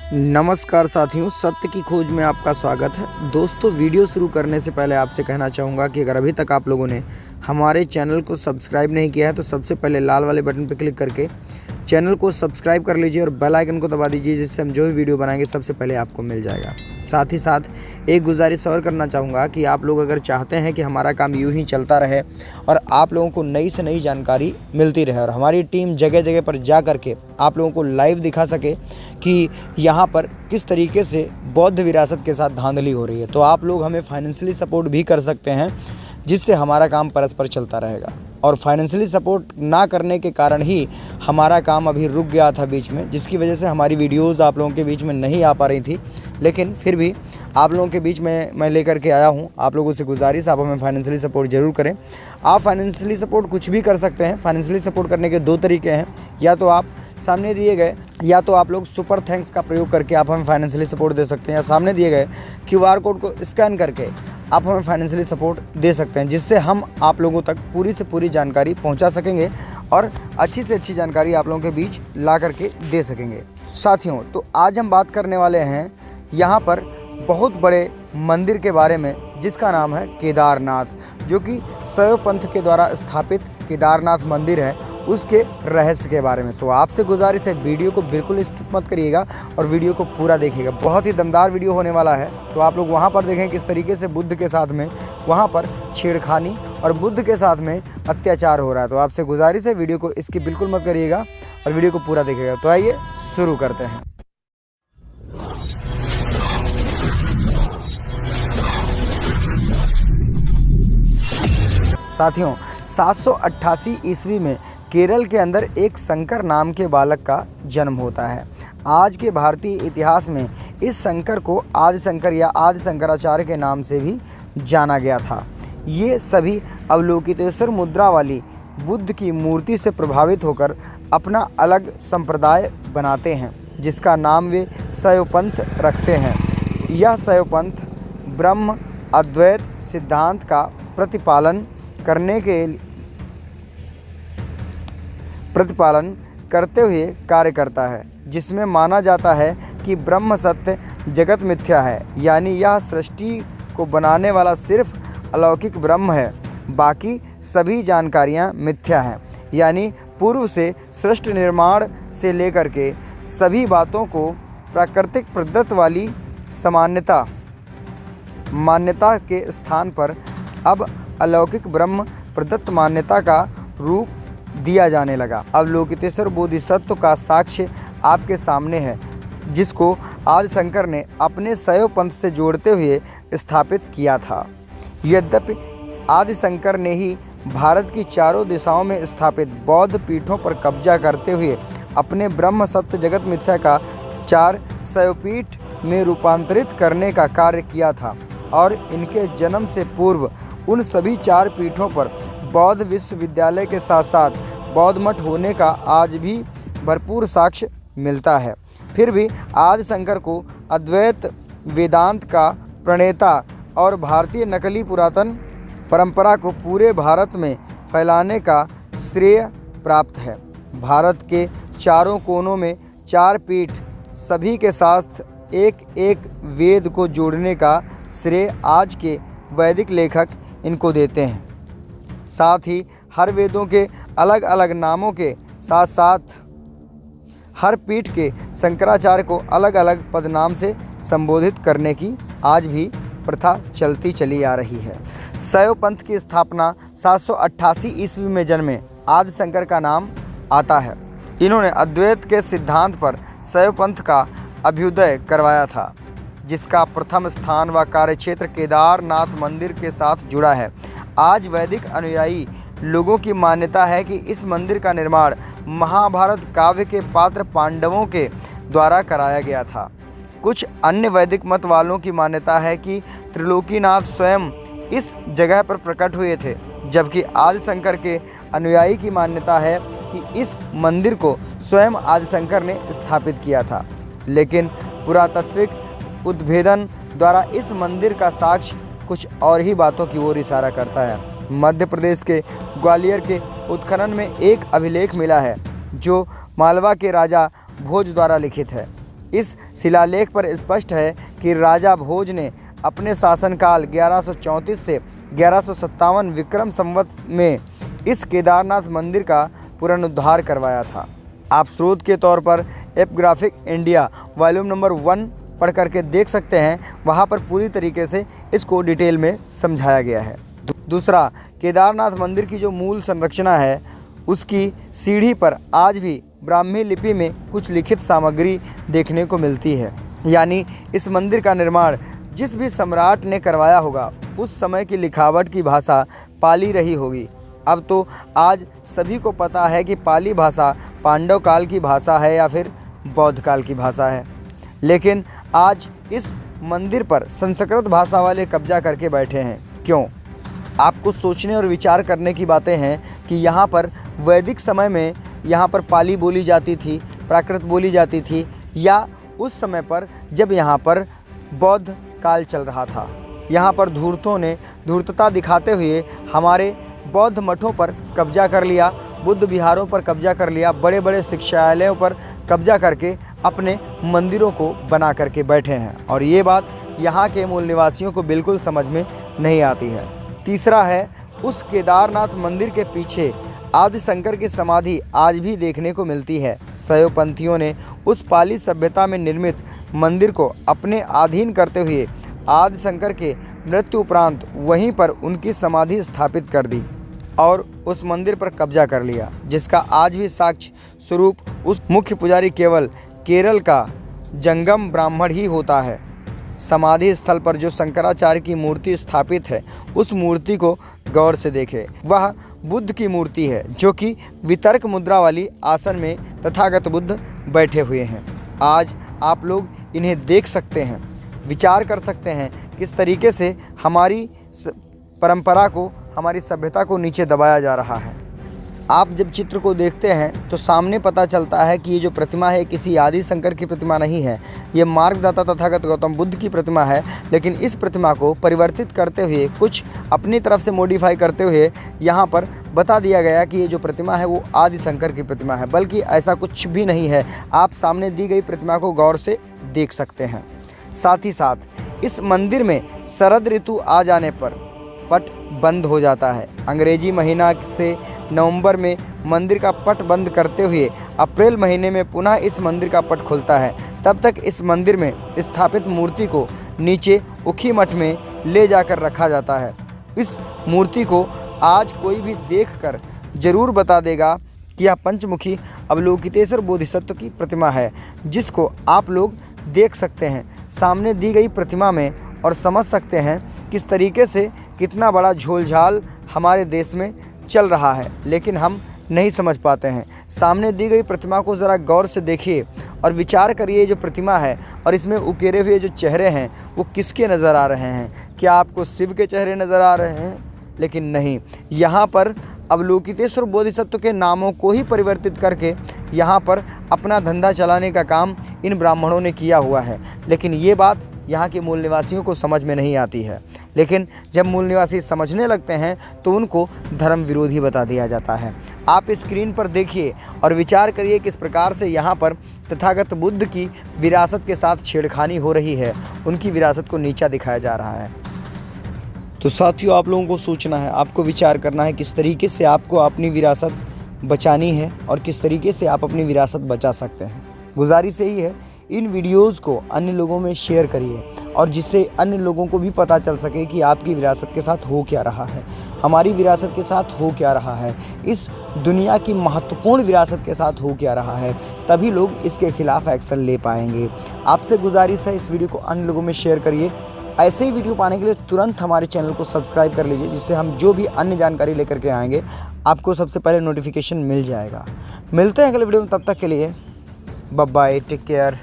नमस्कार साथियों, सत्य की खोज में आपका स्वागत है। दोस्तों, वीडियो शुरू करने से पहले आपसे कहना चाहूँगा कि अगर अभी तक आप लोगों ने हमारे चैनल को सब्सक्राइब नहीं किया है तो सबसे पहले लाल वाले बटन पर क्लिक करके चैनल को सब्सक्राइब कर लीजिए और बेल आइकन को दबा दीजिए, जिससे हम जो भी वीडियो बनाएंगे सबसे पहले आपको मिल जाएगा। साथ ही साथ एक गुजारिश और करना चाहूँगा कि आप लोग अगर चाहते हैं कि हमारा काम यूँ ही चलता रहे और आप लोगों को नई से नई जानकारी मिलती रहे और हमारी टीम जगह जगह पर जा करके आप लोगों को लाइव दिखा सके कि यहाँ पर किस तरीके से बौद्ध विरासत के साथ धांधली हो रही है, तो आप लोग हमें फाइनेंशियली सपोर्ट भी कर सकते हैं, जिससे हमारा काम परस्पर चलता रहेगा। और फाइनेंशियली सपोर्ट ना करने के कारण ही हमारा काम अभी रुक गया था बीच में, जिसकी वजह से हमारी वीडियोज़ आप लोगों के बीच में नहीं आ पा रही थी। लेकिन फिर भी आप लोगों के बीच में मैं लेकर के आया हूँ। आप लोगों से गुजारिश, आप हमें फाइनेंशियली सपोर्ट ज़रूर करें। आप फाइनेंशियली सपोर्ट कुछ भी कर सकते हैं। फाइनेंशियली सपोर्ट करने के दो तरीके हैं, या तो आप सामने दिए गए या तो आप लोग सुपर थैंक्स का प्रयोग करके आप हमें फाइनेंशियली सपोर्ट दे सकते हैं, या सामने दिए गए QR कोड को स्कैन करके आप हमें फाइनेंशियली सपोर्ट दे सकते हैं, जिससे हम आप लोगों तक पूरी से पूरी जानकारी पहुंचा सकेंगे और अच्छी से अच्छी जानकारी आप लोगों के बीच ला करके दे सकेंगे। साथियों, तो आज हम बात करने वाले हैं यहाँ पर बहुत बड़े मंदिर के बारे में, जिसका नाम है केदारनाथ, जो कि शैव पंथ के द्वारा स्थापित केदारनाथ मंदिर है, उसके रहस्य के बारे में। तो आपसे गुजारिश है, वीडियो को बिल्कुल स्किप मत करिएगा और वीडियो को पूरा देखिएगा। बहुत ही दमदार वीडियो होने वाला है। तो आप लोग वहाँ पर देखें किस तरीके से बुद्ध के साथ में वहाँ पर छेड़खानी और बुद्ध के साथ में अत्याचार हो रहा है। तो आपसे गुजारिश है, वीडियो को स्किप बिल्कुल मत करिएगा और वीडियो को पूरा देखिएगा। तो आइए शुरू करते हैं। साथियों, 788 ईस्वी में केरल के अंदर एक शंकर नाम के बालक का जन्म होता है। आज के भारतीय इतिहास में इस शंकर को आदि शंकर या आदि शंकराचार्य के नाम से भी जाना गया था। ये सभी अवलोकितेश्वर मुद्रा वाली बुद्ध की मूर्ति से प्रभावित होकर अपना अलग संप्रदाय बनाते हैं, जिसका नाम वे शैव पंथ रखते हैं। यह शैव पंथ ब्रह्म अद्वैत सिद्धांत का प्रतिपालन करते हुए कार्य करता है, जिसमें माना जाता है कि ब्रह्म सत्य, जगत मिथ्या है, यानी यह सृष्टि को बनाने वाला सिर्फ अलौकिक ब्रह्म है, बाकी सभी जानकारियां मिथ्या हैं। यानी पूर्व से सृष्टि निर्माण से लेकर के सभी बातों को प्राकृतिक प्रदत्त वाली मान्यता के स्थान पर अब अलौकिक ब्रह्म प्रदत्त मान्यता का रूप दिया जाने लगा। अवलोकितेश्वर बोधिसत्व का साक्ष्य आपके सामने है, जिसको आदि शंकर ने अपने शैव पंथ से जोड़ते हुए स्थापित किया था। यद्यपि आदि शंकर ने ही भारत की चारों दिशाओं में स्थापित बौद्ध पीठों पर कब्जा करते हुए अपने ब्रह्म सत्य जगत मिथ्या का 4 शैवपीठ में रूपांतरित करने का कार्य किया था, और इनके जन्म से पूर्व उन सभी 4 पीठों पर बौद्ध विश्वविद्यालय के साथ साथ बौद्ध मठ होने का आज भी भरपूर साक्ष्य मिलता है। फिर भी आदि शंकर को अद्वैत वेदांत का प्रणेता और भारतीय नकली पुरातन परंपरा को पूरे भारत में फैलाने का श्रेय प्राप्त है। भारत के चारों कोनों में 4 पीठ, सभी के साथ एक एक वेद को जोड़ने का श्रेय आज के वैदिक लेखक इनको देते हैं। साथ ही हर वेदों के अलग अलग नामों के साथ साथ हर पीठ के शंकराचार्य को अलग अलग पदनाम से संबोधित करने की आज भी प्रथा चलती चली आ रही है। शैव पंथ की स्थापना 788 ईस्वी में जन्मे आदि शंकर का नाम आता है। इन्होंने अद्वैत के सिद्धांत पर शैव पंथ का अभ्युदय करवाया था, जिसका प्रथम स्थान व कार्यक्षेत्र केदारनाथ मंदिर के साथ जुड़ा है। आज वैदिक अनुयायी लोगों की मान्यता है कि इस मंदिर का निर्माण महाभारत काव्य के पात्र पांडवों के द्वारा कराया गया था। कुछ अन्य वैदिक मत वालों की मान्यता है कि त्रिलोकीनाथ स्वयं इस जगह पर प्रकट हुए थे, जबकि आदि शंकर के अनुयायी की मान्यता है कि इस मंदिर को स्वयं आदि शंकर ने स्थापित किया था। लेकिन पुरातात्विक उद्भेदन द्वारा इस मंदिर का साक्ष्य कुछ और ही बातों की ओर इशारा करता है। मध्य प्रदेश के ग्वालियर के उत्खनन में एक अभिलेख मिला है, जो मालवा के राजा भोज द्वारा लिखित है। इस शिलालेख पर स्पष्ट है कि राजा भोज ने अपने शासनकाल 1134 से 1157 विक्रम संवत में इस केदारनाथ मंदिर का पुनरुद्धार करवाया था। आप स्रोत के तौर पर एपिग्राफिक इंडिया वॉल्यूम नंबर 1 पढ़ करके देख सकते हैं, वहाँ पर पूरी तरीके से इसको डिटेल में समझाया गया है। दूसरा, केदारनाथ मंदिर की जो मूल संरचना है उसकी सीढ़ी पर आज भी ब्राह्मी लिपि में कुछ लिखित सामग्री देखने को मिलती है, यानी इस मंदिर का निर्माण जिस भी सम्राट ने करवाया होगा उस समय की लिखावट की भाषा पाली रही होगी। अब तो आज सभी को पता है कि पाली भाषा पांडव काल की भाषा है या फिर बौद्ध काल की भाषा है, लेकिन आज इस मंदिर पर संस्कृत भाषा वाले कब्जा करके बैठे हैं। क्यों? आपको सोचने और विचार करने की बातें हैं कि यहाँ पर वैदिक समय में यहाँ पर पाली बोली जाती थी, प्राकृत बोली जाती थी, या उस समय पर जब यहाँ पर बौद्ध काल चल रहा था। यहाँ पर धूर्तों ने धूर्तता दिखाते हुए हमारे बौद्ध मठों पर कब्जा कर लिया, बुद्ध विहारों पर कब्जा कर लिया, बड़े बड़े शिक्षालयों पर कब्जा करके अपने मंदिरों को बना करके बैठे हैं, और ये बात यहाँ के मूल निवासियों को बिल्कुल समझ में नहीं आती है। तीसरा है, उस केदारनाथ मंदिर के पीछे आदि शंकर की समाधि आज भी देखने को मिलती है। शैवपंथियों ने उस पाली सभ्यता में निर्मित मंदिर को अपने अधीन करते हुए आदि शंकर के मृत्यु उपरांत वहीं पर उनकी समाधि स्थापित कर दी और उस मंदिर पर कब्जा कर लिया, जिसका आज भी साक्ष्य स्वरूप उस मुख्य पुजारी केवल केरल का जंगम ब्राह्मण ही होता है। समाधि स्थल पर जो शंकराचार्य की मूर्ति स्थापित है उस मूर्ति को गौर से देखें। वह बुद्ध की मूर्ति है जो कि वितर्क मुद्रा वाली आसन में तथागत बुद्ध बैठे हुए हैं। आज आप लोग इन्हें देख सकते हैं, विचार कर सकते हैं किस तरीके से हमारी परंपरा को, हमारी सभ्यता को नीचे दबाया जा रहा है। आप जब चित्र को देखते हैं तो सामने पता चलता है कि ये जो प्रतिमा है किसी आदि शंकर की प्रतिमा नहीं है, ये मार्गदाता तथागत गौतम बुद्ध की प्रतिमा है। लेकिन इस प्रतिमा को परिवर्तित करते हुए, कुछ अपनी तरफ से मॉडिफाई करते हुए यहाँ पर बता दिया गया कि ये जो प्रतिमा है वो आदि शंकर की प्रतिमा है, बल्कि ऐसा कुछ भी नहीं है। आप सामने दी गई प्रतिमा को गौर से देख सकते हैं। साथ ही साथ इस मंदिर में शरद ऋतु आ जाने पर पट बंद हो जाता है। अंग्रेजी महीना से नवंबर में मंदिर का पट बंद करते हुए अप्रैल महीने में पुनः इस मंदिर का पट खुलता है। तब तक इस मंदिर में स्थापित मूर्ति को नीचे उखी मठ में ले जाकर रखा जाता है। इस मूर्ति को आज कोई भी देखकर जरूर बता देगा कि यह पंचमुखी अवलोकितेश्वर बोधिसत्व की प्रतिमा है, जिसको आप लोग देख सकते हैं सामने दी गई प्रतिमा में और समझ सकते हैं किस तरीके से कितना बड़ा झोलझाल हमारे देश में चल रहा है, लेकिन हम नहीं समझ पाते हैं। सामने दी गई प्रतिमा को ज़रा गौर से देखिए और विचार करिए, जो प्रतिमा है और इसमें उकेरे हुए जो चेहरे हैं वो किसके नज़र आ रहे हैं। क्या आपको शिव के चेहरे नज़र आ रहे हैं? लेकिन नहीं, यहाँ पर अवलोकितेश्वर बोधिसत्व के नामों को ही परिवर्तित करके यहाँ पर अपना धंधा चलाने का काम इन ब्राह्मणों ने किया हुआ है। लेकिन ये बात यहाँ के मूल निवासियों को समझ में नहीं आती है। लेकिन जब मूल निवासी समझने लगते हैं तो उनको धर्म विरोधी बता दिया जाता है। आप स्क्रीन पर देखिए और विचार करिए किस प्रकार से यहाँ पर तथागत बुद्ध की विरासत के साथ छेड़खानी हो रही है, उनकी विरासत को नीचा दिखाया जा रहा है। तो साथियों, आप लोगों को सोचना है, आपको विचार करना है किस तरीके से आपको अपनी विरासत बचानी है और किस तरीके से आप अपनी विरासत बचा सकते हैं। गुजारिश यही है, इन वीडियोज़ को अन्य लोगों में शेयर करिए और जिससे अन्य लोगों को भी पता चल सके कि आपकी विरासत के साथ हो क्या रहा है, हमारी विरासत के साथ हो क्या रहा है, इस दुनिया की महत्वपूर्ण विरासत के साथ हो क्या रहा है। तभी लोग इसके खिलाफ एक्शन ले पाएंगे। आपसे गुजारिश है, इस वीडियो को अन्य लोगों में शेयर करिए। ऐसे ही वीडियो पाने के लिए तुरंत हमारे चैनल को सब्सक्राइब कर लीजिए, जिससे हम जो भी अन्य जानकारी लेकर के आएंगे आपको सबसे पहले नोटिफिकेशन मिल जाएगा। मिलते हैं अगले वीडियो में, तब तक के लिए बाय बाय, टेक केयर।